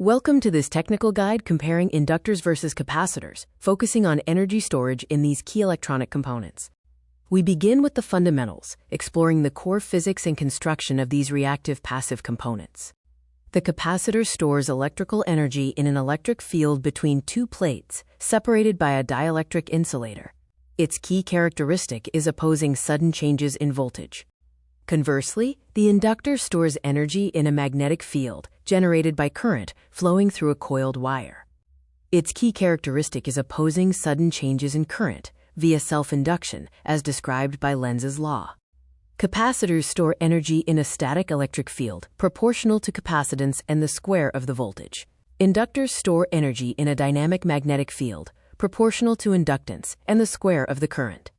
Welcome to this technical guide comparing inductors versus capacitors, focusing on energy storage in these key electronic components. We begin with the fundamentals, exploring the core physics and construction of these reactive-passive components. The capacitor stores electrical energy in an electric field between two plates, separated by a dielectric insulator. Its key characteristic is opposing sudden changes in voltage. Conversely, the inductor stores energy in a magnetic field, generated by current flowing through a coiled wire. Its key characteristic is opposing sudden changes in current via self-induction, as described by Lenz's law. Capacitors store energy in a static electric field, proportional to capacitance and the square of the voltage. Inductors store energy in a dynamic magnetic field, proportional to inductance and the square of the current.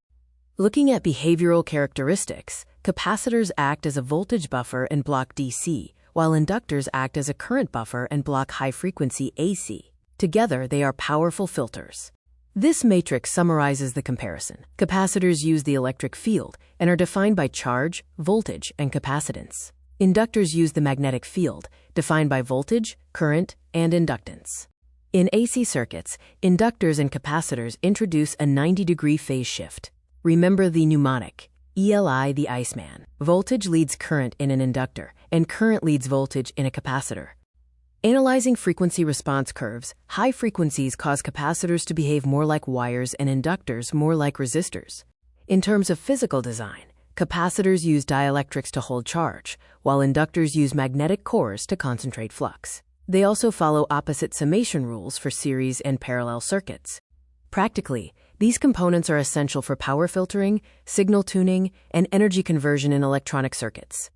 Looking at behavioral characteristics, capacitors act as a voltage buffer and block DC, while inductors act as a current buffer and block high-frequency AC. Together, they are powerful filters. This matrix summarizes the comparison. Capacitors use the electric field and are defined by charge, voltage, and capacitance. Inductors use the magnetic field, defined by voltage, current, and inductance. In AC circuits, inductors and capacitors introduce a 90-degree phase shift. Remember the mnemonic, ELI the Iceman. Voltage leads current in an inductor, and current leads voltage in a capacitor. Analyzing frequency response curves, high frequencies cause capacitors to behave more like wires and inductors more like resistors. In terms of physical design, capacitors use dielectrics to hold charge, while inductors use magnetic cores to concentrate flux. They also follow opposite summation rules for series and parallel circuits. Practically, these components are essential for power filtering, signal tuning, and energy conversion in electronic circuits.